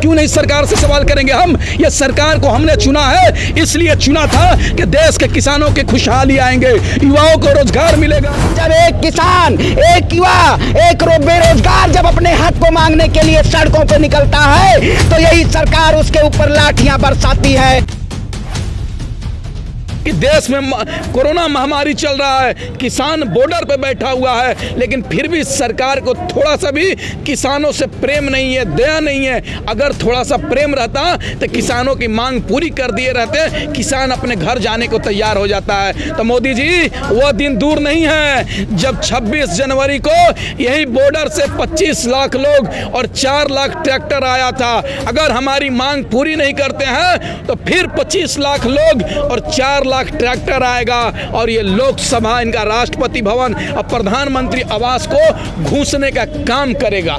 क्यों नहीं सरकार से सवाल करेंगे हम? ये सरकार को हमने चुना है, इसलिए चुना था कि देश के किसानों की खुशहाली आएंगे, युवाओं को रोजगार मिलेगा। जब एक किसान, एक युवा, एक बेरोजगार जब अपने हक को मांगने के लिए सड़कों पर निकलता है तो यही सरकार उसके ऊपर लाठियां बरसाती है। कि देश में कोरोना महामारी चल रहा है, किसान बॉर्डर पे बैठा हुआ है, लेकिन फिर भी सरकार को थोड़ा सा भी किसानों से प्रेम नहीं है, दया नहीं है। अगर थोड़ा सा प्रेम रहता तो किसानों की मांग पूरी कर दिए रहते, किसान अपने घर जाने को तैयार हो जाता है। तो मोदी जी, वो दिन दूर नहीं है जब 26 जनवरी को यही बॉर्डर से 25 लाख लोग और 4 लाख ट्रैक्टर आया था। अगर हमारी मांग पूरी नहीं करते हैं तो फिर 25 लाख लोग और 4 लाख ट्रैक्टर आएगा और ये लोकसभा, इनका राष्ट्रपति भवन और प्रधानमंत्री आवास को घूसने का काम करेगा।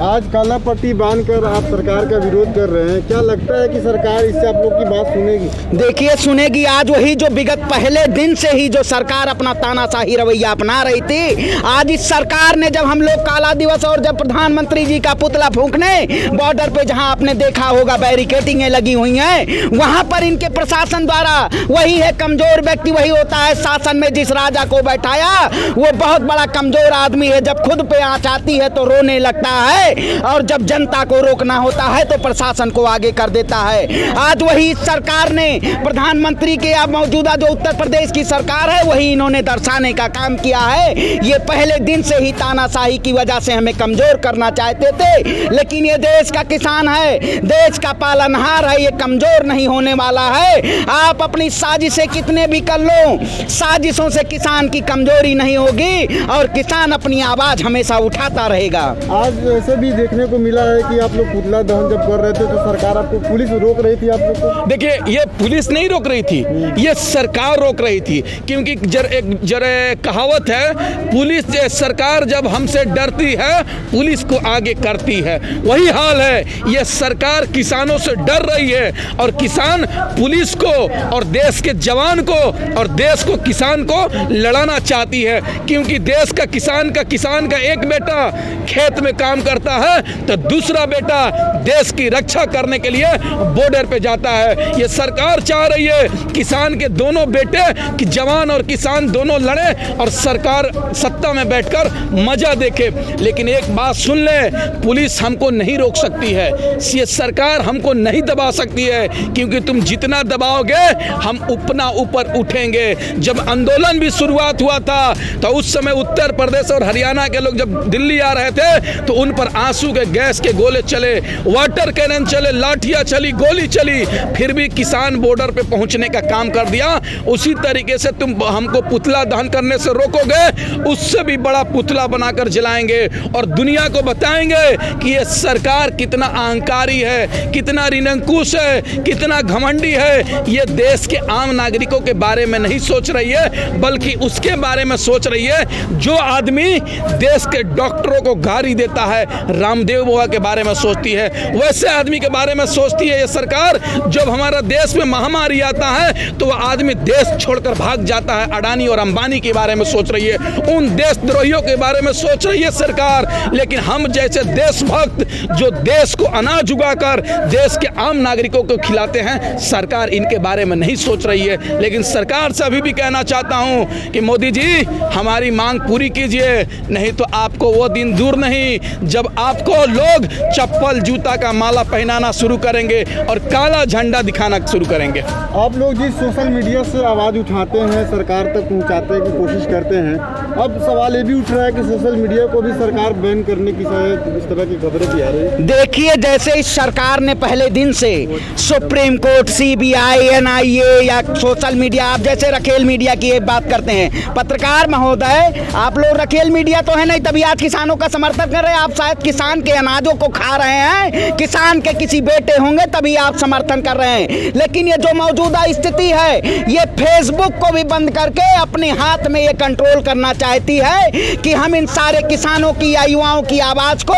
आज काला पट्टी बांधकर आप सरकार का विरोध कर रहे हैं, क्या लगता है कि सरकार इससे आप लोग की बात सुनेगी? देखिए, सुनेगी। आज वही जो विगत पहले दिन से ही जो सरकार अपना तानाशाही रवैया अपना रही थी, आज इस सरकार ने जब हम लोग काला दिवस और जब प्रधानमंत्री जी का पुतला फूंकने बॉर्डर पे जहां आपने देखा होगा बैरिकेडिंगें लगी हुई हैं, वहां पर इनके प्रशासन द्वारा वही है कमजोर व्यक्ति वही होता है। शासन में जिस राजा को बैठाया वो बहुत बड़ा कमजोर आदमी है। जब खुद पे आंच आती है तो रोने लगता है और जब जनता को रोकना होता है तो प्रशासन को आगे कर देता है। आज वही सरकार ने प्रधानमंत्री के अब मौजूदा जो उत्तर प्रदेश की सरकार है वही इन्होंने दर्शाने का काम किया है। ये पहले दिन से ही तानाशाही की वजह से हमें कमजोर करना चाहते थे, लेकिन ये देश का किसान है, देश का पालनहार है, ये कमजोर नहीं होने वाला है। आप अपनी साजिशें कितने भी कर लो, साजिशों से किसान की कमजोरी नहीं होगी और किसान अपनी आवाज हमेशा उठाता रहेगा। आज ऐसे भी देखने को मिला है कि आप लोग पुतला दहन जब कर रहे थे तो सरकार आपको, पुलिस रोक रही थी आप लोग को? देखिए, ये पुलिस नहीं रोक रही थी, ये सरकार रोक रही थी। क्योंकि जरे कहावत है, पुलिस सरकार जब हमसे डरती है पुलिस को आगे करती है। वही हाल है, ये सरकार किसानों से डर रही है और किसान पुलिस को और देश के जवान को और देश को, किसान को लड़ाना चाहती है। क्योंकि देश का किसान का एक बेटा खेत में काम करता है तो दूसरा बेटा देश की रक्षा करने के लिए बॉर्डर पे जाता है। ये सरकार चाह रही है किसान के दोनों बेटे, कि जवान और किसान दोनों लड़े और सरकार सत्ता में बैठकर मजा देखे। लेकिन एक बात सुन ले, पुलिस हमको नहीं रोक सकती है, ये सरकार हमको नहीं दबा सकती है। क्योंकि तुम जितना दबाओगे हम उतना ऊपर उठेंगे। जब आंदोलन भी शुरुआत हुआ था तो उस समय उत्तर प्रदेश और हरियाणा के लोग जब दिल्ली आ रहे थे तो उन पर आंसू के गैस के गोले चले, वाटर कैनन चले, लाठियां चली, गोली चली, फिर भी किसान बॉर्डर पे पहुंचने का काम कर दिया। उसी तरीके से तुम हमको पुतला दहन करने से रोकोगे, उससे भी बड़ा पुतला बनाकर जलाएंगे और दुनिया को बताएंगे कि ये सरकार कितना अहंकारी है, कितना निरंकुश है, कितना घमंडी है। ये देश के आम नागरिकों के बारे में नहीं सोच रही है, बल्कि उसके बारे में सोच रही है जो आदमी देश के डॉक्टरों को गाली देता है, रामदेव बाबा के बारे में सोचती है, वैसे आदमी के बारे में सोचती है ये सरकार। जब हमारा देश में महामारी आता है तो वह आदमी देश छोड़कर भाग जाता है। अडानी और अंबानी के बारे में सोच रही है, उन देशद्रोहियों के बारे में सोच रही है सरकार। लेकिन हम जैसे देशभक्त जो देश को अनाज उगाकर देश के आम नागरिकों को खिलाते हैं, सरकार इनके बारे में नहीं सोच रही है। लेकिन सरकार से अभी भी कहना चाहता हूं कि मोदी जी, हमारी मांग पूरी कीजिए, नहीं तो आपको वो दिन दूर नहीं जब आपको लोग चप्पल जूता का माला पहनाना शुरू करेंगे और काला झंडा दिखाना शुरू करेंगे। आप लोग जिस सोशल मीडिया से आवाज़ उठाते हैं, सरकार तक पहुंचाने की कोशिश करते हैं, अब सवाल ये भी उठ रहा है कि सोशल मीडिया को भी सरकार बैन करने की शायद इस तरह की खबरें भी आ रही है। देखिए, जैसे इस सरकार ने पहले दिन से सुप्रीम कोर्ट, सीबीआई, एनआईए या सोशल मीडिया, आप जैसे रखेल मीडिया की एक बात करते हैं, पत्रकार महोदय, आप लोग रखेल मीडिया तो है नहीं, तभी आज किसानों का समर्थन कर रहे हैं। आप शायद किसान के अनाजों को खा रहे हैं, किसान के किसी बेटे होंगे तभी आप समर्थन कर रहे हैं। लेकिन ये जो मौजूदा स्थिति है, ये फेसबुक को भी बंद करके अपने हाथ में ये कंट्रोल करना चाहती है कि हम इन सारे किसानों की या युवाओं की आवाज को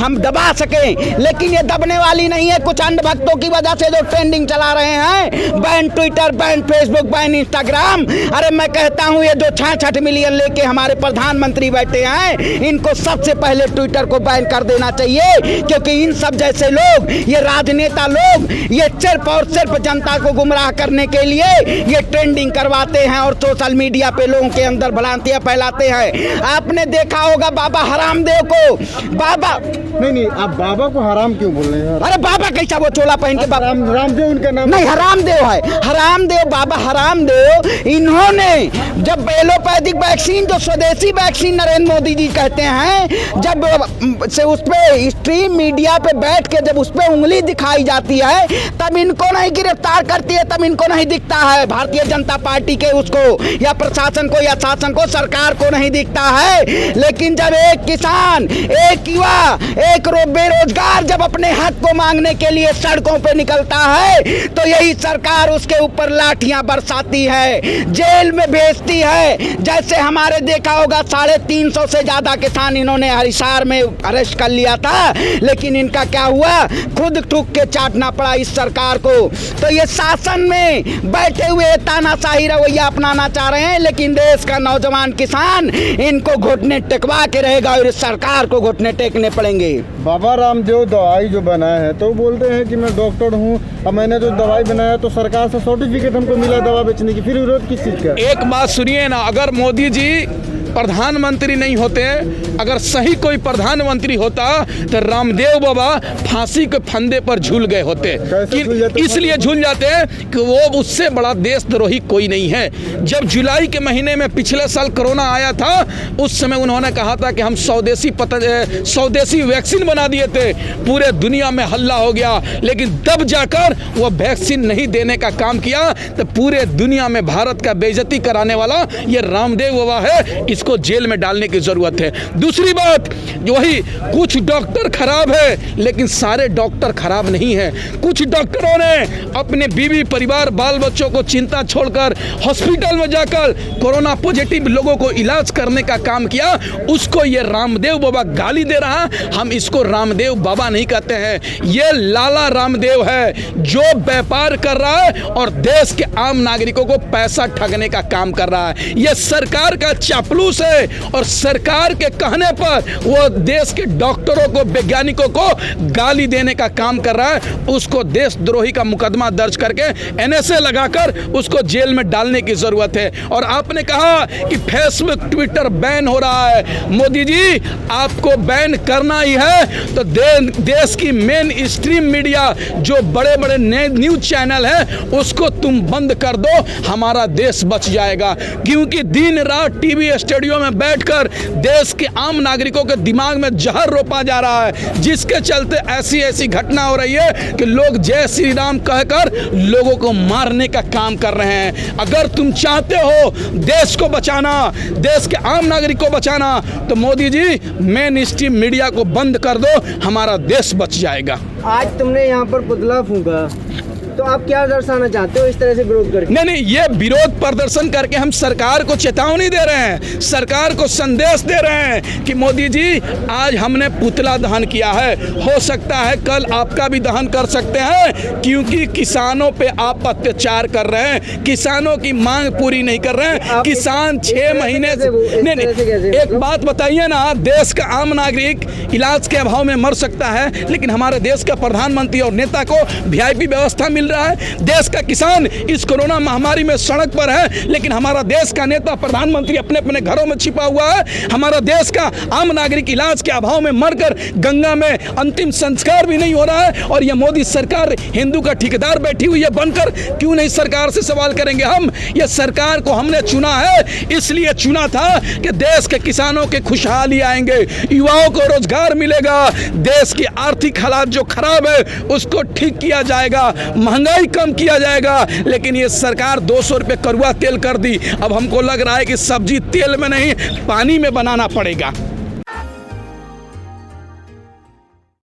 हम दबा सकें। लेकिन ये दबने वाली नहीं है। कुछ अंधभक्तों की वजह से जो ट्रेंडिंग चला रहे हैं, ban Twitter, ban Facebook ban, Instagram. अरे मैं कहता हूँ ये जो 66 मिलियन लेके हमारे प्रधानमंत्री बैठे हैं, इनको सबसे पहले ट्विटर को बैन कर देना चाहिए, क्योंकि इन सब जैसे लोग, ये राजनेता लोग, ये सिर्फ और सिर्फ जनता को गुमराह करने के लिए ये ट्रेंडिंग करवाते हैं और सोशल मीडिया पे लोगों के अंदर भ्रांतियां फैलाते हैं। आपने देखा होगा बाबा हरामदेव को, बाबा नहीं, आप बाबा को हराम क्यों बोल रहे हैं? अरे बाबा कैसा, वो चोला पहन के बाबा, रामदेव उनका नाम नहीं, हरामदेव है, हरामदेव, बाबा हरामदेव। इन्होंने जब एलोपैथिक वैक्सीन, जो स्वदेशी वैक्सीन नरेंद्र मोदी जी कहते हैं, जब से उस पे स्ट्रीम मीडिया पे बैठ के जब उस पे उंगली दिखाई जाती है, तब इनको नहीं गिरफ्तार करती है, तब इनको नहीं दिखता है भारतीय जनता पार्टी के उसको या प्रशासन को या शासन को, सरकार को नहीं दिखता है। लेकिन जब एक किसान, एक युवा, एक बेरोजगार जब अपने हक को मांगने के लिए सड़कों पे निकलता है, तो यही सरकार उसके ऊपर लाठियां बरसाती है, जेल में भेजती है। जैसे हमारे देखा होगा 350 से ज्यादा किसान इन्होंने हिसार में अरेस्ट कर लिया था, लेकिन इनका क्या हुआ, खुद ठुक के चाटना पड़ा इस सरकार को। तो ये शासन में बैठे हुए तानाशाही रवैया अपनाना चाह रहे हैं, लेकिन देश का नौजवान किसान इनको घुटने टेकवा के रहेगा और इस सरकार को घुटने टेकने पड़ेंगे। बाबा रामदेव दवाई जो बनाए हैं, तो बोलते हैं कि मैं डॉक्टर हूँ, अब मैंने जो दवाई बनाया तो सरकार से सर्टिफिकेट हमको मिला दवा बेचने की, फिर विरोध किस चीज़ का? एक बात सुनिए ना, अगर मोदी जी प्रधानमंत्री नहीं होते, अगर सही कोई प्रधानमंत्री होता तो रामदेव बाबा फांसी के फंदे पर झूल गए होते। इसलिए झूल जाते कि वो उससे बड़ा देशद्रोही कोई नहीं है। जब जुलाई के महीने में पिछले साल कोरोना आया था, उस समय उन्होंने कहा था कि हम स्वदेशी वैक्सीन बना दिए थे, पूरे दुनिया में हल्ला हो गया। लेकिन तब जाकर वो वैक्सीन नहीं देने का काम किया, तो पूरे दुनिया में भारत का बेइज्जती कराने वाला ये रामदेव बाबा है, इसको जेल में डालने की जरूरत है। दूसरी बात, वही कुछ डॉक्टर खराब है, लेकिन सारे डॉक्टर खराब नहीं है। कुछ डॉक्टरों ने अपने बीवी, परिवार, बाल बच्चों को चिंता छोड़कर हॉस्पिटल में जाकर कोरोना पॉजिटिव लोगों को इलाज करने का काम किया, उसको ये रामदेव बाबा गाली दे रहा। हम इसको रामदेव बाबा नहीं कहते हैं, ये लाला रामदेव है, जो व्यापार कर रहा है और देश के आम नागरिकों को पैसा ठगने का काम कर रहा है। ये सरकार का चापलूस है और सरकार के कहने पर वो देश के डॉक्टरों को, वैज्ञानिकों को गाली देने का काम कर रहा है। उसको देशद्रोही का मुकदमा दर्ज करके एनएसए लगाकर उसको जेल में डालने की जरूरत है। और आपने कहा कि फेसबुक, ट्विटर बैन हो रहा है। मोदी जी, आपको बैन करना ही है तो देश की मेन स्ट्रीम मीडिया, जो बड़े बड़े न्यूज चैनल है, उसको तुम बंद कर दो, हमारा देश बच जाएगा। क्योंकि दिन रात टीवी स्टूडियो में बैठकर देश के आम नागरिकों के दिमाग में जहर रोपा जा रहा है, जिसके चलते ऐसी घटना हो रही है कि लोग जय श्री राम कहकर लोगों को मारने का काम कर रहे हैं। अगर तुम चाहते हो देश को बचाना, देश के आम नागरिक को बचाना, तो Modi ji main stream media को बंद कर दो, हमारा देश बच जाएगा। आज तुमने यहाँ पर पुतला फूंका, तो आप क्या दर्शाना चाहते हो इस तरह से विरोध करके? नहीं, ये विरोध प्रदर्शन करके हम सरकार को चेतावनी दे रहे हैं, सरकार को संदेश दे रहे हैं कि मोदी जी, आज हमने पुतला दहन किया है, हो सकता है कल आपका भी दहन कर सकते हैं, क्योंकि किसानों पे आप अत्याचार कर रहे हैं, किसानों की मांग पूरी नहीं कर रहे हैं। किसान 6 महीने से नहीं, एक बात बताइए ना, देश का आम नागरिक इलाज के अभाव में मर सकता है, लेकिन हमारे देश का प्रधानमंत्री और नेता को वीआईपी व्यवस्था मिल रहा है। देश का किसान इस कोरोना महामारी में सड़क पर है, लेकिन हमारा देश का नेता, प्रधानमंत्री अपने अपने घरों में छिपा हुआ है। हमारा देश का आम नागरिक इलाज के अभाव में मरकर गंगा में अंतिम संस्कार भी नहीं हो रहा है। और यह मोदी सरकार हिंदू का ठेकेदार बैठी हुई है बनकर। क्यों नहीं सरकार से सवाल करेंगे हम? यह सरकार को हमने चुना है, इसलिए चुना था कि देश के किसानों के खुशहाली आएंगे, युवाओं को रोजगार मिलेगा, देश की आर्थिक हालात जो खराब है उसको ठीक किया जाएगा, महंगाई कम किया जाएगा। लेकिन ये सरकार 200 रुपये कड़वा तेल कर दी। अब हमको लग रहा है कि सब्जी तेल में नहीं, पानी में बनाना पड़ेगा।